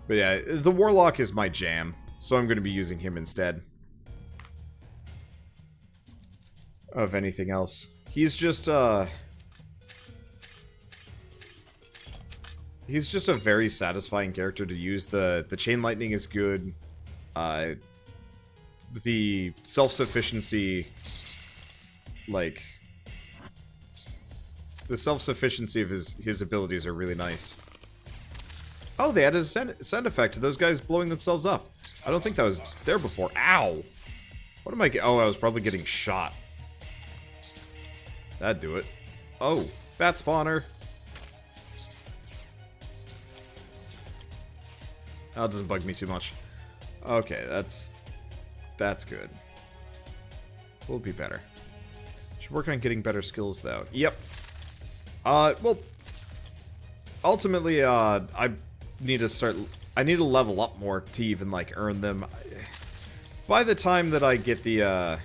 But yeah, the Warlock is my jam, so I'm going to be using him instead of anything else. He's just a very satisfying character to use. The chain lightning is good. The self-sufficiency, like, the self-sufficiency of his abilities are really nice. Oh, they added a sound effect to those guys blowing themselves up. I don't think that was there before. Ow! What am I oh, I was probably getting shot. That'd do it. Oh, bat spawner. Oh, it doesn't bug me too much. Okay, that's good. We'll be better. Should work on getting better skills, though. Yep. Well, ultimately, I need to level up more to even, like, earn them. By the time that I get the,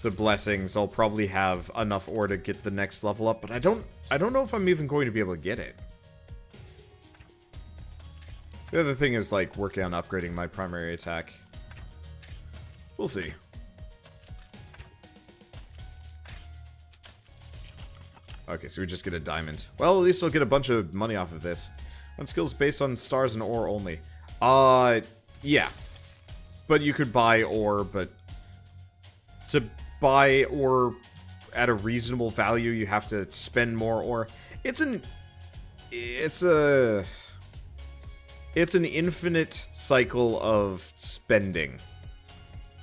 the blessings, I'll probably have enough ore to get the next level up, but I don't know if I'm even going to be able to get it. The other thing is, like, working on upgrading my primary attack. We'll see. Okay, so we just get a diamond. Well, at least I'll get a bunch of money off of this. On skills based on stars and ore only. Yeah. But you could buy ore, but to buy ore at a reasonable value, you have to spend more ore. It's an infinite cycle of spending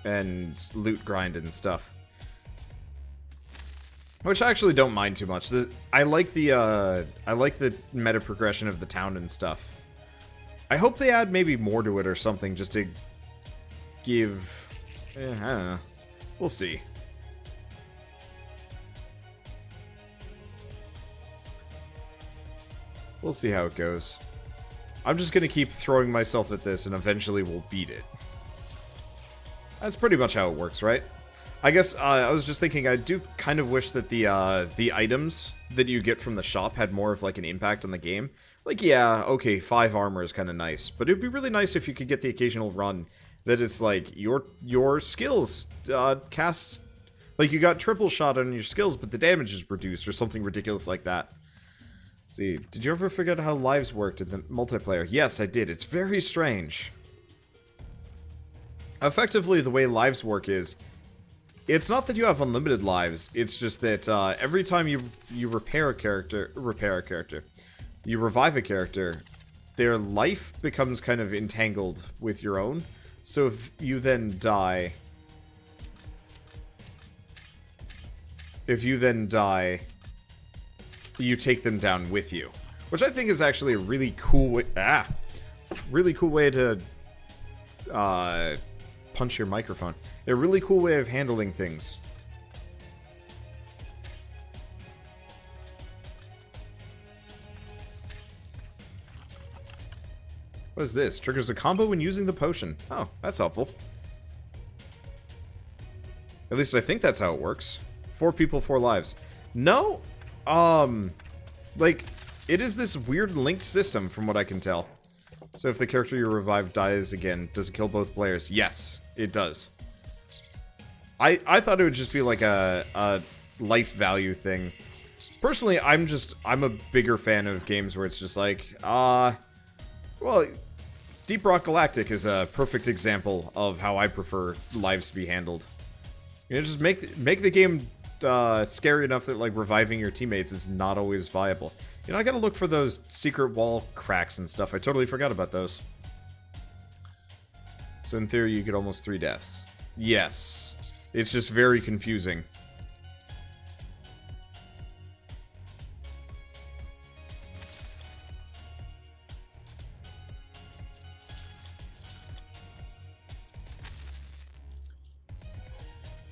and loot grind and stuff, which I actually don't mind too much. I like the meta progression of the town and stuff. I hope they add maybe more to it or something, just to give. I don't know. We'll see. We'll see how it goes. I'm just gonna keep throwing myself at this, and eventually we'll beat it. That's pretty much how it works, right? I guess, I was just thinking, I do kind of wish that the items that you get from the shop had more of, like, an impact on the game. Like, yeah, okay, 5 armor is kind of nice, but it'd be really nice if you could get the occasional run that is, like, your skills cast... Like, you got triple shot on your skills, but the damage is reduced, or something ridiculous like that. Let's see, did you ever forget how lives worked in the multiplayer? Yes, I did. It's very strange. Effectively, the way lives work is, it's not that you have unlimited lives, it's just that every time you revive a character, their life becomes kind of entangled with your own. So if you then die, you take them down with you, which I think is actually a really cool way, to punch your microphone. A really cool way of handling things. What is this? Triggers a combo when using the potion. Oh, that's helpful. At least I think that's how it works. 4 people, 4 lives. No, like, it is this weird linked system from what I can tell. So if the character you revive dies again, does it kill both players? Yes, it does. I thought it would just be like a life value thing. Personally, I'm a bigger fan of games where it's just like, well, Deep Rock Galactic is a perfect example of how I prefer lives to be handled. You know, just make the game scary enough that, like, reviving your teammates is not always viable. You know, I gotta look for those secret wall cracks and stuff. I totally forgot about those. So in theory, you get almost 3 deaths. Yes. It's just very confusing.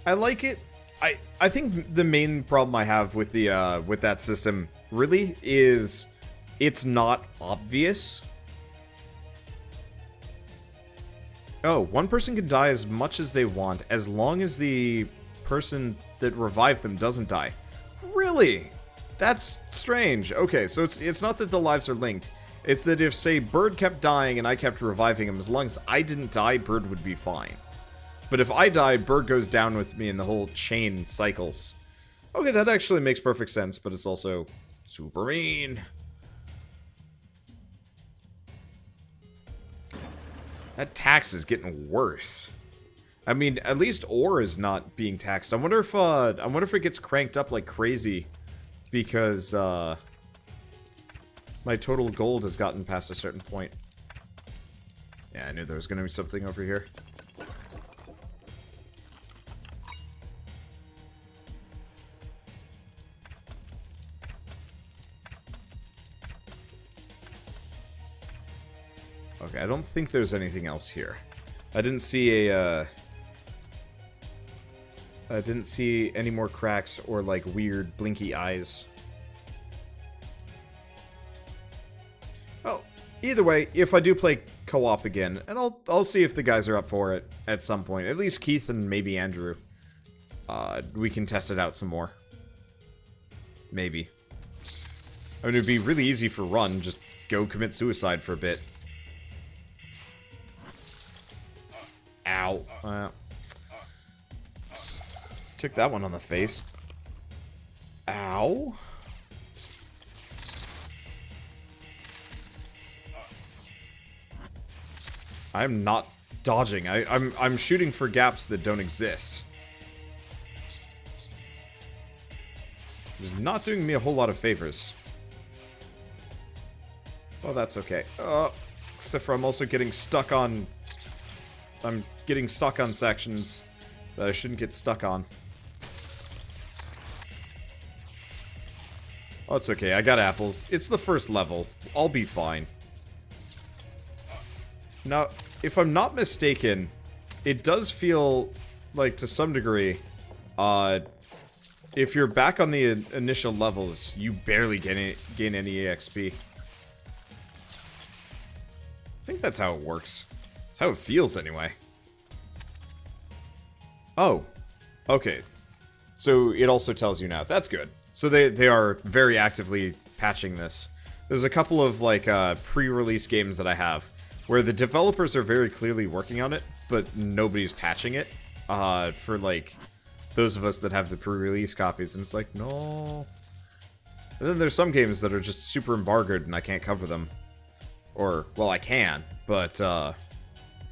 I like it. I think the main problem I have with the with that system really is it's not obvious. Oh, one person can die as much as they want as long as the person that revived them doesn't die. Really? That's strange. Okay, so it's not that the lives are linked. It's that if, say, Bird kept dying and I kept reviving him, as long as I didn't die, Bird would be fine. But if I died, Bird goes down with me and the whole chain cycles. Okay, that actually makes perfect sense, but it's also super mean. That tax is getting worse. I mean, at least ore is not being taxed. I wonder if it gets cranked up like crazy because my total gold has gotten past a certain point. Yeah, I knew there was going to be something over here. Okay, I don't think there's anything else here. I didn't see a, I didn't see any more cracks or, like, weird blinky eyes. Well, either way, if I do play co-op again, and I'll see if the guys are up for it at some point. At least Keith and maybe Andrew. We can test it out some more. Maybe. I mean, it'd be really easy for Run, just go commit suicide for a bit. Ow. Took that one on the face. Ow. I'm not dodging. I'm shooting for gaps that don't exist. It's not doing me a whole lot of favors. Oh, that's okay. Except for I'm also getting stuck on... I'm getting stuck on sections that I shouldn't get stuck on. Oh, it's okay. I got apples. It's the first level. I'll be fine. Now, if I'm not mistaken, it does feel like, to some degree, if you're back on the initial levels, you barely gain any EXP. I think that's how it works. That's how it feels, anyway. Oh. Okay. So, it also tells you now. That's good. So, they are very actively patching this. There's a couple of, like, pre-release games that I have where the developers are very clearly working on it, but nobody's patching it. For, like, those of us that have the pre-release copies, and it's like, no. And then there's some games that are just super embargoed and I can't cover them. Or, well, I can, but,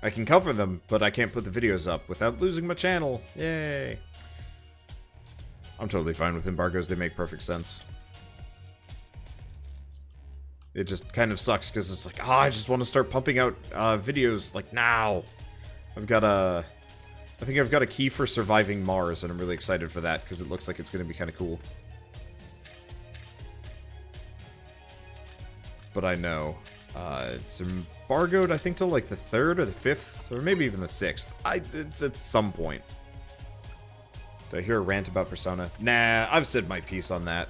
I can cover them, but I can't put the videos up without losing my channel. Yay. I'm totally fine with embargoes, they make perfect sense. It just kind of sucks, because it's like, I just want to start pumping out videos, like, now. I think I've got a key for surviving Mars, and I'm really excited for that, because it looks like it's going to be kind of cool. But I know. It's embargoed, I think, till like the 3rd or the 5th, or maybe even the 6th. It's at some point. Did I hear a rant about Persona? Nah, I've said my piece on that.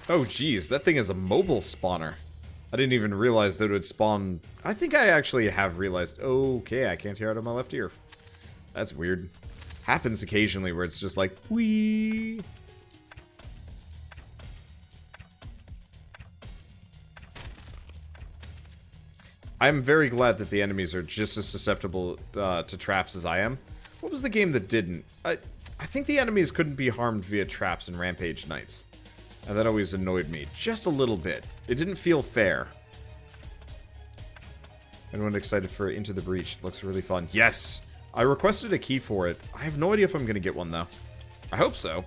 Oh, geez, that thing is a mobile spawner. I didn't even realize that it would spawn... I think I actually have realized... Okay, I can't hear out of my left ear. That's weird. Happens occasionally where it's just like... Whee! I'm very glad that the enemies are just as susceptible to traps as I am. What was the game that didn't? I think the enemies couldn't be harmed via traps in Rampage Nights. And that always annoyed me, just a little bit. It didn't feel fair. Anyone excited for Into the Breach? Looks really fun. Yes! I requested a key for it. I have no idea if I'm going to get one, though. I hope so.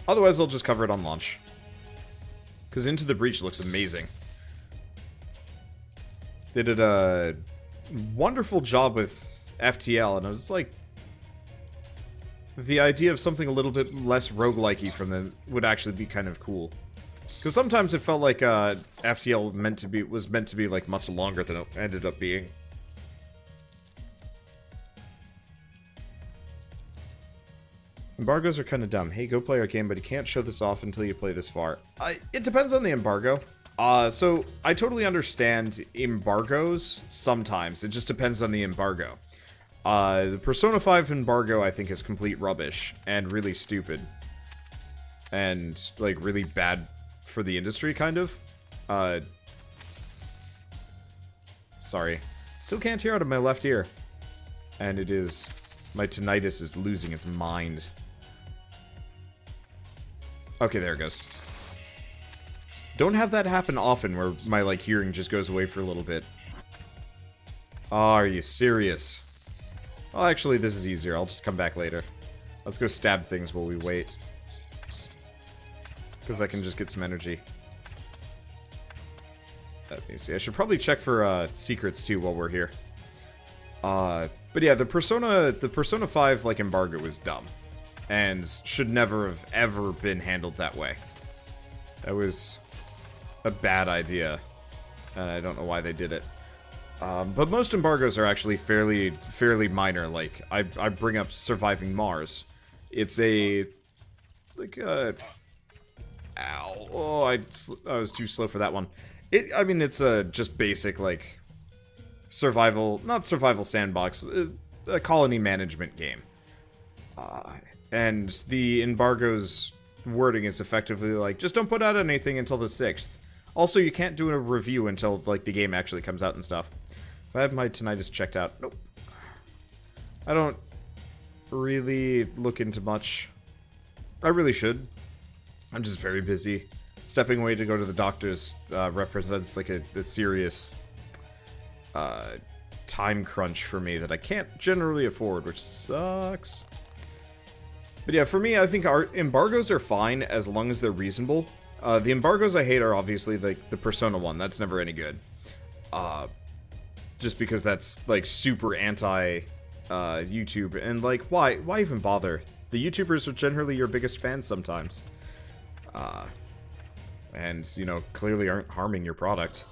Otherwise, I'll just cover it on launch. Because Into the Breach looks amazing. They did a wonderful job with FTL, and I was like... The idea of something a little bit less roguelike-y from them would actually be kind of cool. Because sometimes it felt like FTL was meant to be like much longer than it ended up being. Embargoes are kind of dumb. Hey, go play our game, but you can't show this off until you play this far. It depends on the embargo. So I totally understand embargoes sometimes. It just depends on the embargo. The Persona 5 embargo, I think, is complete rubbish and really stupid. And, like, really bad for the industry, kind of. Sorry. Still can't hear out of my left ear. And it is... my tinnitus is losing its mind. Okay, there it goes. Don't have that happen often, where my, like, hearing just goes away for a little bit. Oh, are you serious? Well, actually, this is easier. I'll just come back later. Let's go stab things while we wait. Because I can just get some energy. Let me see. I should probably check for secrets, too, while we're here. But yeah, the Persona 5, like, embargo was dumb. And should never have ever been handled that way. That was a bad idea. And I don't know why they did it. But most embargoes are actually fairly minor. Like, I bring up Surviving Mars. It's a... like, ow. Oh, I was too slow for that one. I mean, it's a just basic, like, survival... not survival sandbox. A colony management game. And the embargo's wording is effectively like, just don't put out anything until the 6th. Also, you can't do a review until, like, the game actually comes out and stuff. If I have my tinnitus checked out... nope. I don't really look into much. I really should. I'm just very busy. Stepping away to go to the doctor's represents, like, a serious time crunch for me that I can't generally afford, which sucks. But yeah, for me, I think our embargoes are fine as long as they're reasonable. The embargoes I hate are obviously, like, the Persona one. That's never any good. Just because that's, like, super anti YouTube. And, like, why even bother? The YouTubers are generally your biggest fans sometimes. And, you know, clearly aren't harming your product.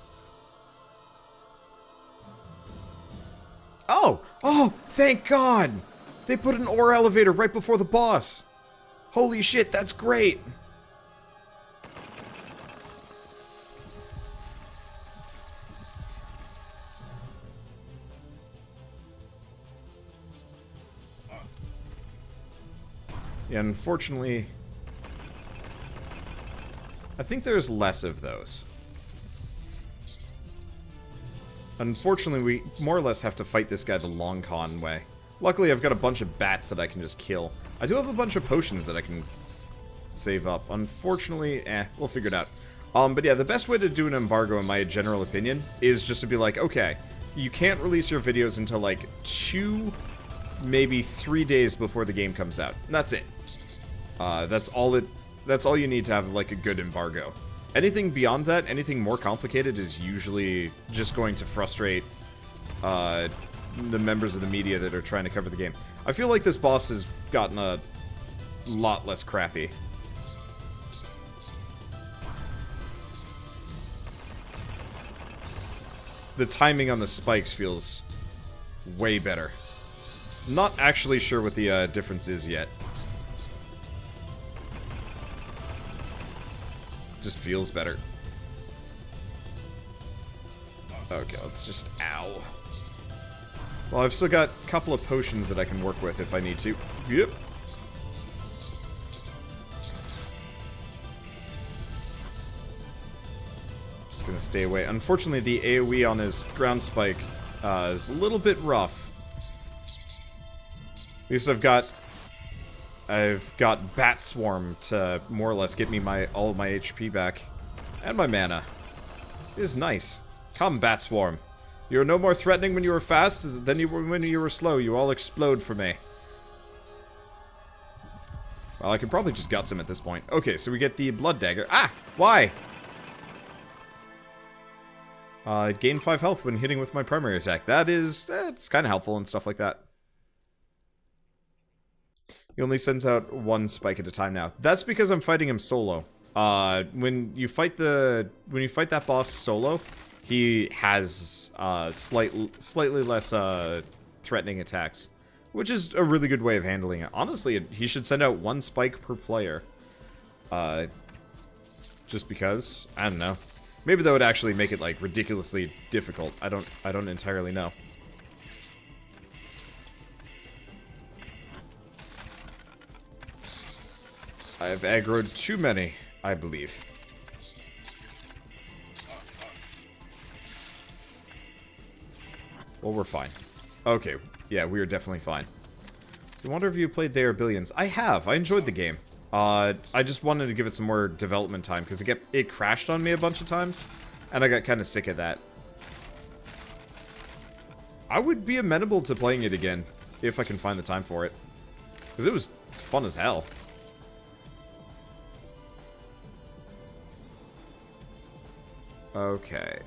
Oh! Oh! Thank God! They put an ore elevator right before the boss! Holy shit, that's great! Yeah, unfortunately... I think there's less of those. Unfortunately, we more or less have to fight this guy the long con way. Luckily, I've got a bunch of bats that I can just kill. I do have a bunch of potions that I can save up. Unfortunately, we'll figure it out. But yeah, the best way to do an embargo, in my general opinion, is just to be like, okay, you can't release your videos until, like, 2, maybe 3 days before the game comes out. And that's it. That's all you need to have, like, a good embargo. Anything beyond that, anything more complicated is usually just going to frustrate the members of the media that are trying to cover the game. I feel like this boss has gotten a lot less crappy. The timing on the spikes feels way better. Not actually sure what the difference is yet. Just feels better. Okay, let's just... ow. Well, I've still got a couple of potions that I can work with if I need to. Yep. Just gonna stay away. Unfortunately, the AoE on his ground spike is a little bit rough. At least I've got Bat Swarm to more or less get me all of my HP back. And my mana. It is nice. Come, Bat Swarm. You are no more threatening when you were fast than you were when you were slow. You all explode for me. Well, I could probably just guts him at this point. Okay, so we get the Blood Dagger. Ah! Why? Gain 5 health when hitting with my primary attack. That is... it's kind of helpful and stuff like that. He only sends out 1 spike at a time now. That's because I'm fighting him solo. When you fight that boss solo, he has slightly less threatening attacks, which is a really good way of handling it. Honestly, he should send out 1 spike per player. Just because, I don't know. Maybe that would actually make it, like, ridiculously difficult. I don't entirely know. I've aggroed too many, I believe. Well, we're fine. Okay, yeah, we are definitely fine. So I wonder if you played They Are Billions. I have. I enjoyed the game. I just wanted to give it some more development time, because it crashed on me a bunch of times, and I got kind of sick of that. I would be amenable to playing it again, if I can find the time for it. Because it was fun as hell. Okay.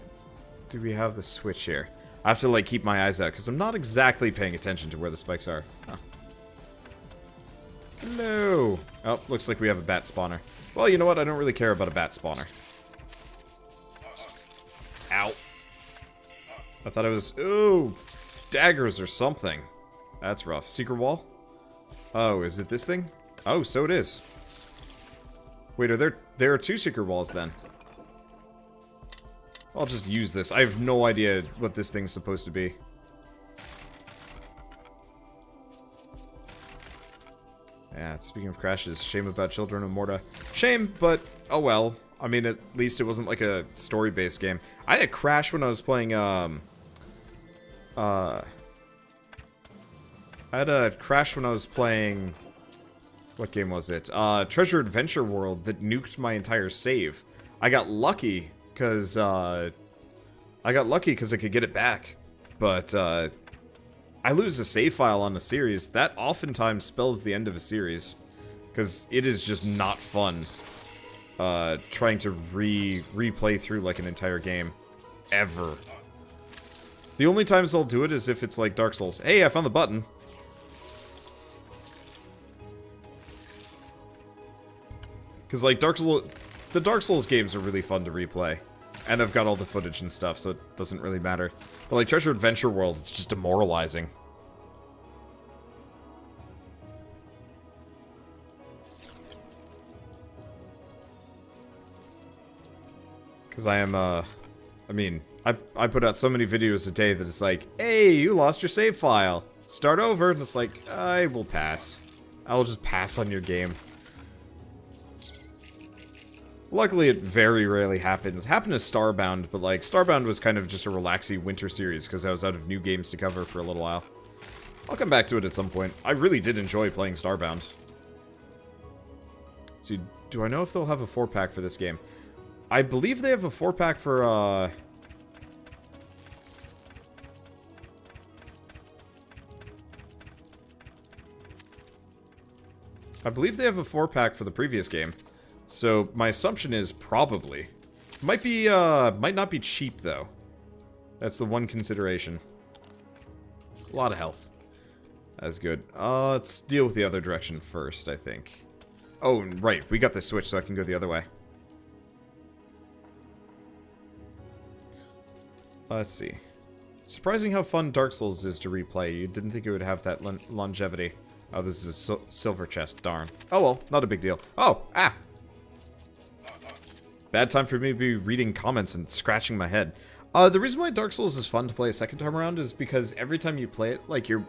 Do we have the switch here? I have to, like, keep my eyes out, because I'm not exactly paying attention to where the spikes are. Huh. No. Oh, looks like we have a bat spawner. Well, you know what? I don't really care about a bat spawner. Ow. I thought it was... Ooh, daggers or something. That's rough. Secret wall? Oh, is it this thing? Oh, so it is. Wait, there are 2 secret walls then. I'll just use this. I have no idea what this thing's supposed to be. Yeah, speaking of crashes, shame about Children of Morta. Shame, but oh well. I mean, at least it wasn't like a story-based game. I had a crash when I was playing, I had a crash when I was playing... What game was it? Treasure Adventure World that nuked my entire save. I got lucky, because, I could get it back. But, I lose a save file on a series. That oftentimes spells the end of a series. Because it is just not fun, trying to replay through, like, an entire game. Ever. The only times I'll do it is if it's like Dark Souls. Hey, I found the button. Because, like, the Dark Souls games are really fun to replay. And I've got all the footage and stuff, so it doesn't really matter. But, like, Treasure Adventure World, it's just demoralizing. Because I am, I mean, I put out so many videos a day that it's like, hey, you lost your save file. Start over. And it's like, I will pass. I will just pass on your game. Luckily, it very rarely happens. It happened to Starbound, but, like, Starbound was kind of just a relaxing winter series because I was out of new games to cover for a little while. I'll come back to it at some point. I really did enjoy playing Starbound. So, do I know if they'll have a 4-pack for this game? I believe they have a 4-pack for, I believe they have a 4-pack for the previous game. So, my assumption is probably. Might not be cheap, though. That's the one consideration. A lot of health. That's good. Let's deal with the other direction first, I think. Oh, right. We got the switch, so I can go the other way. Let's see. Surprising how fun Dark Souls is to replay. You didn't think it would have that longevity. Oh, this is a silver chest. Darn. Oh, well. Not a big deal. Oh! Ah! Bad time for me to be reading comments and scratching my head. The reason why Dark Souls is fun to play a second time around is because every time you play it, like, you're...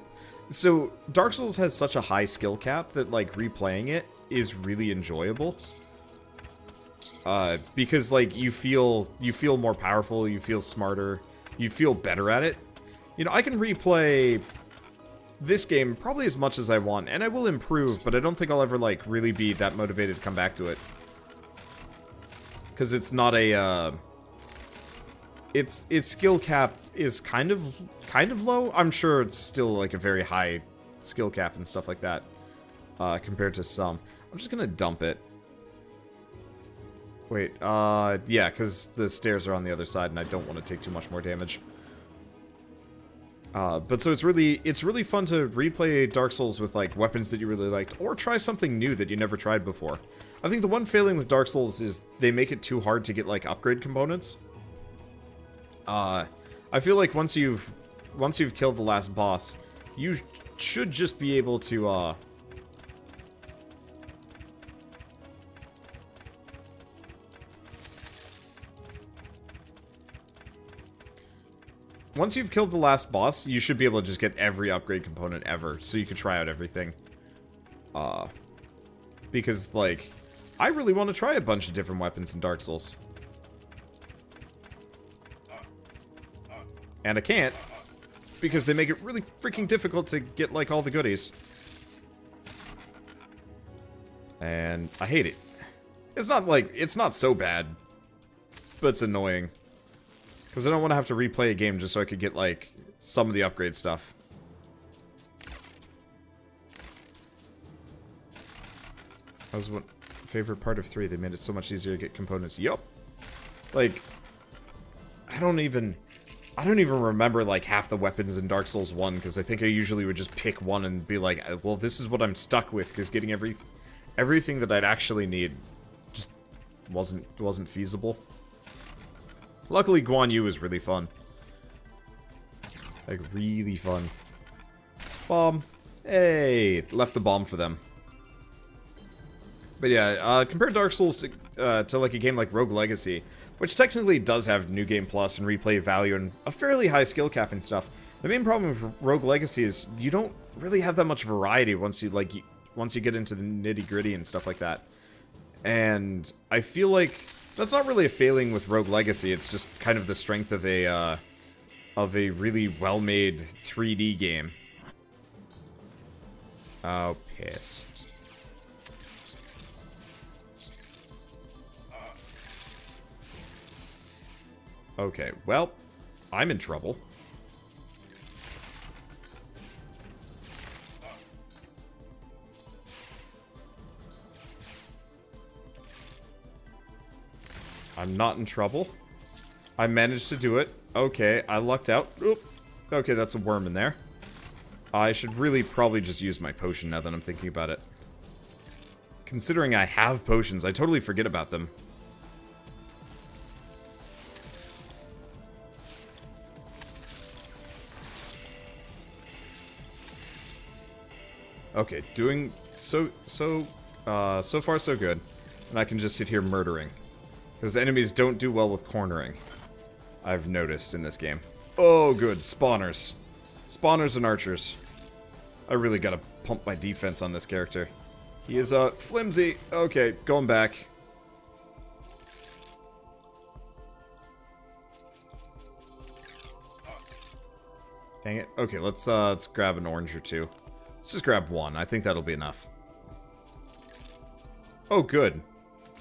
So, Dark Souls has such a high skill cap that, like, replaying it is really enjoyable. Because, like, you feel more powerful, you feel smarter, you feel better at it. You know, I can replay this game probably as much as I want, and I will improve, but I don't think I'll ever, like, really be that motivated to come back to it. Because it's not a, its skill cap is kind of low. I'm sure it's still, like, a very high skill cap and stuff like that, compared to some. I'm just gonna dump it. Wait, yeah, because the stairs are on the other side, and I don't want to take too much more damage. But so it's really fun to replay Dark Souls with, like, weapons that you really liked, or try something new that you never tried before. I think the one failing with Dark Souls is they make it too hard to get, like, upgrade components. I feel like once you've killed the last boss, you should just be able to, once you've killed the last boss, you should be able to just get every upgrade component ever, so you can try out everything. Because, like, I really want to try a bunch of different weapons in Dark Souls. And I can't, because they make it really freaking difficult to get, like, all the goodies. And I hate it. It's not, like, it's not so bad, but it's annoying. Because I don't want to have to replay a game just so I could get, like, some of the upgrade stuff. That was one favorite part of 3. They made it so much easier to get components. Yup. Like, I don't even remember, like, half the weapons in Dark Souls 1, because I think I usually would just pick one and be like, well, this is what I'm stuck with, because getting everything that I'd actually need just wasn't feasible. Luckily, Guan Yu was really fun. Like, really fun. Bomb. Hey! Left the bomb for them. But yeah, compare Dark Souls to like a game like Rogue Legacy, which technically does have New Game Plus and replay value and a fairly high skill cap and stuff. The main problem with Rogue Legacy is you don't really have that much variety once you get into the nitty-gritty and stuff like that. And I feel like that's not really a failing with Rogue Legacy, it's just kind of the strength of a really well-made 3D game. Oh, piss. Okay, well, I'm in trouble. I'm not in trouble. I managed to do it. Okay, I lucked out. Oop. Okay, that's a worm in there. I should really probably just use my potion now that I'm thinking about it. Considering I have potions, I totally forget about them. Okay, doing so far so good. And I can just sit here murdering. Because enemies don't do well with cornering. I've noticed in this game. Oh, good. Spawners. Spawners and archers. I really gotta pump my defense on this character. He is, flimsy. Okay, going back. Dang it. Okay, let's grab an orange or two. Let's just grab one. I think that'll be enough. Oh, good.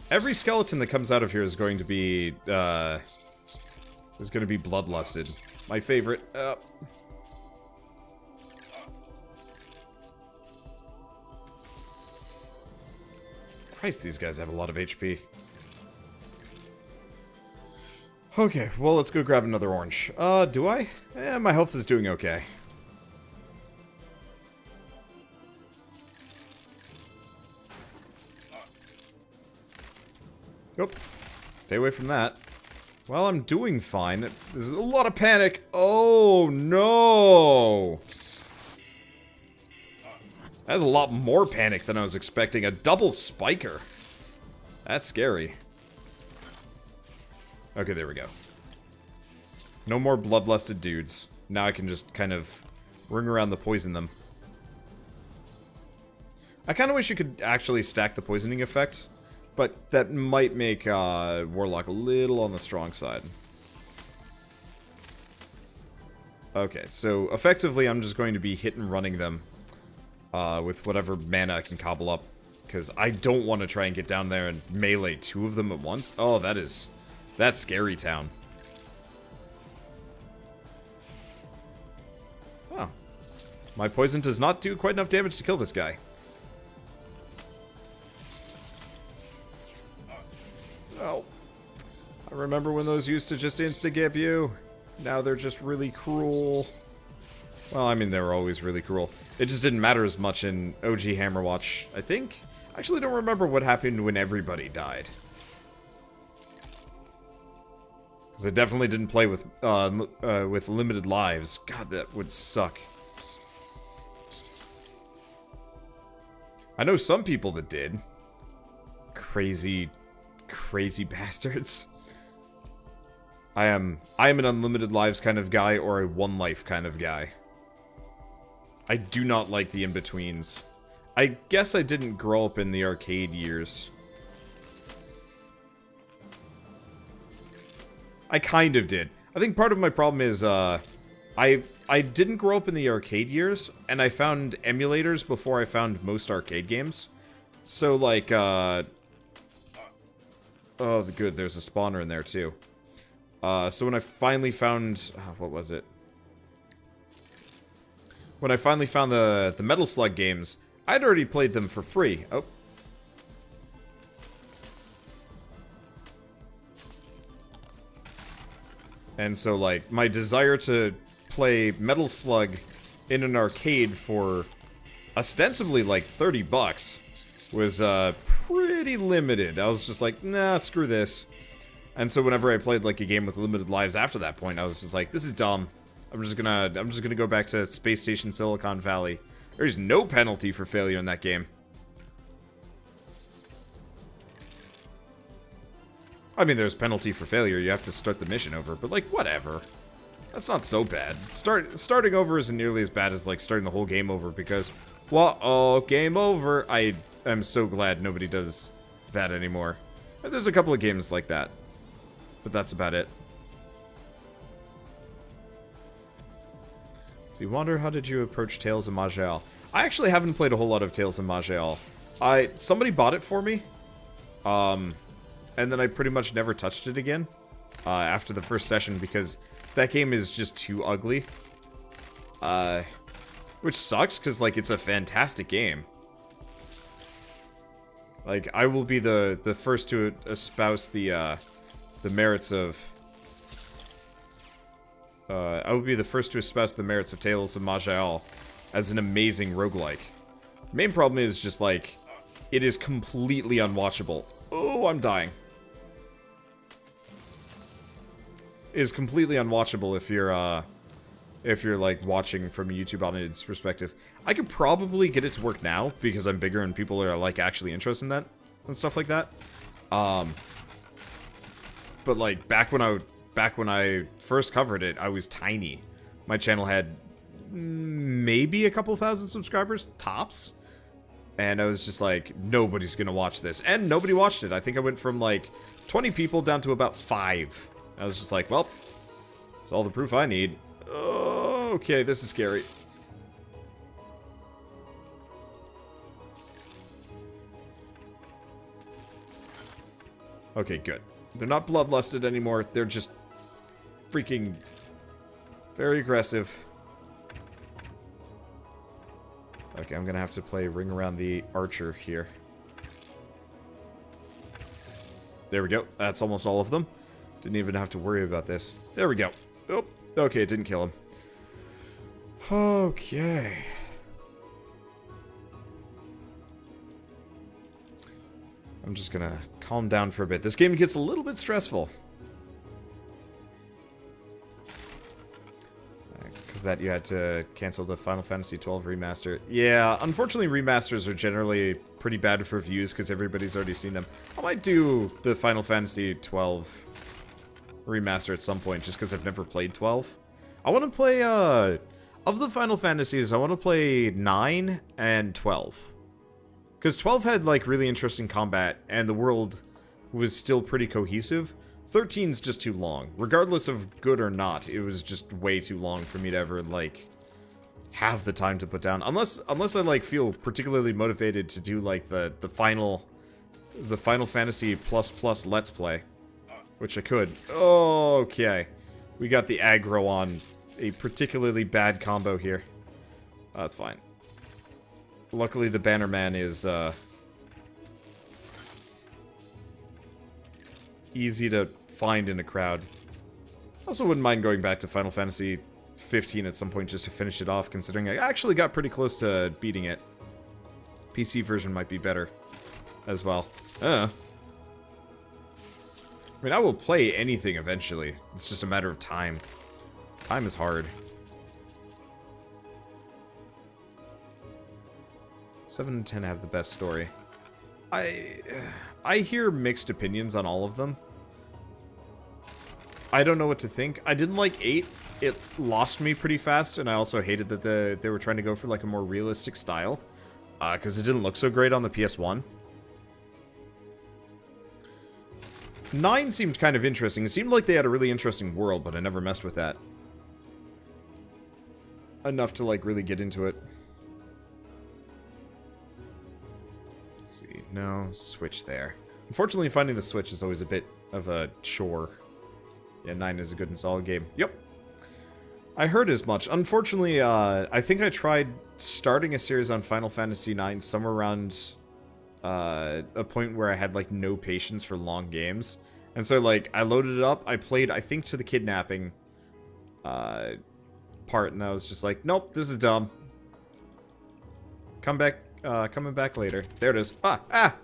Every skeleton that comes out of here is going to be, bloodlusted. My favorite. Christ, these guys have a lot of HP. Okay, well, let's go grab another orange. Do I? My health is doing okay. Nope. Stay away from that. Well, I'm doing fine. There's a lot of panic. Oh, no! That's a lot more panic than I was expecting. A double spiker. That's scary. Okay, there we go. No more bloodlusted dudes. Now I can just kind of ring around the poison them. I kind of wish you could actually stack the poisoning effect. But that might make Warlock a little on the strong side. Okay, so effectively I'm just going to be hit and running them with whatever mana I can cobble up. Because I don't want to try and get down there and melee 2 of them at once. Oh, that's scary town. Oh. My poison does not do quite enough damage to kill this guy. Oh. I remember when those used to just insta-gib you. Now they're just really cruel. Well, I mean, they were always really cruel. It just didn't matter as much in OG Hammerwatch, I think. I actually don't remember what happened when everybody died. Because I definitely didn't play with limited lives. God, that would suck. I know some people that did. Crazy bastards. I am an unlimited lives kind of guy or a one life kind of guy. I do not like the in-betweens. I guess I didn't grow up in the arcade years. I kind of did. I think part of my problem is, I didn't grow up in the arcade years, and I found emulators before I found most arcade games. So, like, oh, good, there's a spawner in there, too. So when I finally found, what was it? When I finally found the Metal Slug games, I'd already played them for free. Oh. And so, like, my desire to play Metal Slug in an arcade for ostensibly, like, 30 bucks was, pretty limited. I was just like, nah, screw this. And so whenever I played, like, a game with limited lives after that point, I was just like, this is dumb. I'm just gonna go back to Space Station Silicon Valley. There's no penalty for failure in that game. I mean, there's penalty for failure. You have to start the mission over, but, like, whatever. That's not so bad. Starting over isn't nearly as bad as, like, starting the whole game over because, well, oh, game over. I am so glad nobody does that anymore. There's a couple of games like that, but that's about it. So you wonder, how did you approach Tales of Maj'Eyal? I actually haven't played a whole lot of Tales of Maj'Eyal. Somebody bought it for me. And then I pretty much never touched it again after the first session because that game is just too ugly. Which sucks because, like, it's a fantastic game. Like, I will be the first to espouse the merits of... I will be the first to espouse the merits of Tales of Maj'Eyal as an amazing roguelike. Main problem is just, like, it is completely unwatchable. Oh, I'm dying. Is completely unwatchable if you're like watching from a YouTube audience perspective. I could probably get it to work now because I'm bigger and people are like actually interested in that and stuff like that. But like back when I first covered it, I was tiny. My channel had maybe a couple thousand subscribers tops, and I was just like, nobody's gonna watch this, and nobody watched it. I think I went from like 20 people down to about 5. I was just like, well, that's all the proof I need. Oh, okay, this is scary. Okay, good. They're not bloodlusted anymore. They're just freaking very aggressive. Okay, I'm gonna have to play Ring Around the Archer here. There we go. That's almost all of them. Didn't even have to worry about this. There we go. Oh, okay, it didn't kill him. Okay. I'm just gonna calm down for a bit. This game gets a little bit stressful. Because that you had to cancel the Final Fantasy XII remaster. Yeah, unfortunately remasters are generally pretty bad for views because everybody's already seen them. I might do the Final Fantasy XII remaster at some point just because I've never played 12. I want to play, of the Final Fantasies, I want to play 9 and 12. Because 12 had, like, really interesting combat, and the world was still pretty cohesive. 13's just too long. Regardless of good or not, it was just way too long for me to ever, like, have the time to put down. Unless I, like, feel particularly motivated to do, like, the Final Fantasy ++ Let's Play. Which I could. Oh, okay. We got the aggro on a particularly bad combo here. That's fine. Luckily, the Bannerman is, easy to find in a crowd. Also wouldn't mind going back to Final Fantasy 15 at some point just to finish it off, considering I actually got pretty close to beating it. PC version might be better as well. I mean, I will play anything eventually. It's just a matter of time. Time is hard. 7 and 10 have the best story. I hear mixed opinions on all of them. I don't know what to think. I didn't like 8. It lost me pretty fast, and I also hated that they were trying to go for like a more realistic style. Because it didn't look so great on the PS1. 9 seemed kind of interesting. It seemed like they had a really interesting world, but I never messed with that enough to, like, really get into it. Let's see. No, switch there. Unfortunately, finding the switch is always a bit of a chore. Yeah, 9 is a good and solid game. Yep. I heard as much. Unfortunately, I think I tried starting a series on Final Fantasy IX somewhere around a point where I had, like, no patience for long games. And so, like, I loaded it up. I played, I think, to the kidnapping part, and I was just like, nope, this is dumb. Coming back later. There it is. Ah!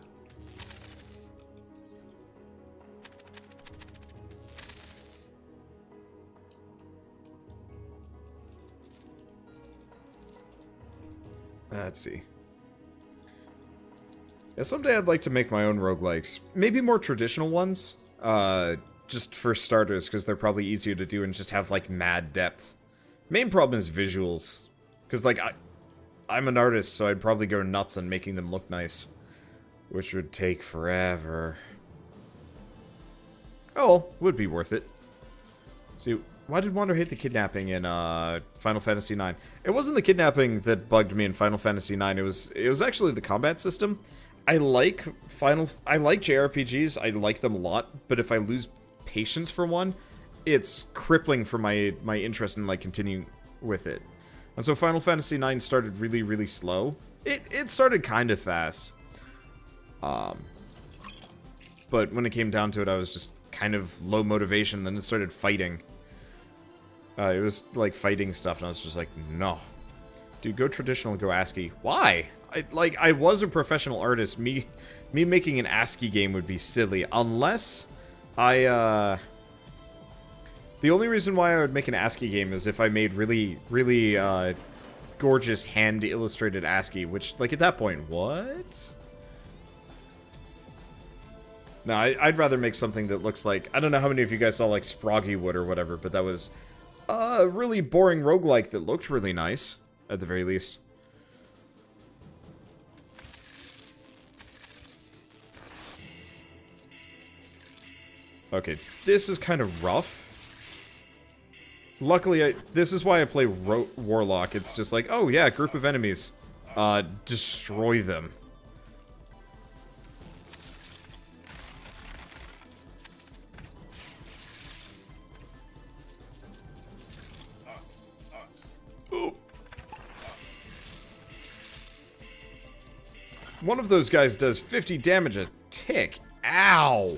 Let's see. Yeah, someday I'd like to make my own roguelikes. Maybe more traditional ones. Just for starters, because they're probably easier to do and just have, like, mad depth. Main problem is visuals. Because, like, I'm an artist, so I'd probably go nuts on making them look nice. Which would take forever. Oh, would be worth it. See, why did Wander hate the kidnapping in Final Fantasy IX? It wasn't the kidnapping that bugged me in Final Fantasy IX. It was actually the combat system. I like JRPGs. I like them a lot, but if I lose patience for one, it's crippling for my interest in, like, continuing with it. And so Final Fantasy IX started really, really slow. It started kind of fast. But when it came down to it, I was just kind of low motivation. Then it started fighting. It was, like, fighting stuff, and I was just like, no. Dude, go traditional, go ASCII. Why? I was a professional artist. Me making an ASCII game would be silly. Unless the only reason why I would make an ASCII game is if I made really, really, gorgeous hand-illustrated ASCII, which, like, at that point, what? No, I'd rather make something that looks like... I don't know how many of you guys saw, like, Sproggywood or whatever, but that was a really boring roguelike that looked really nice, at the very least. Okay, this is kind of rough. Luckily, this is why I play Warlock. It's just like, oh yeah, group of enemies. Destroy them. One of those guys does 50 damage a tick. Ow!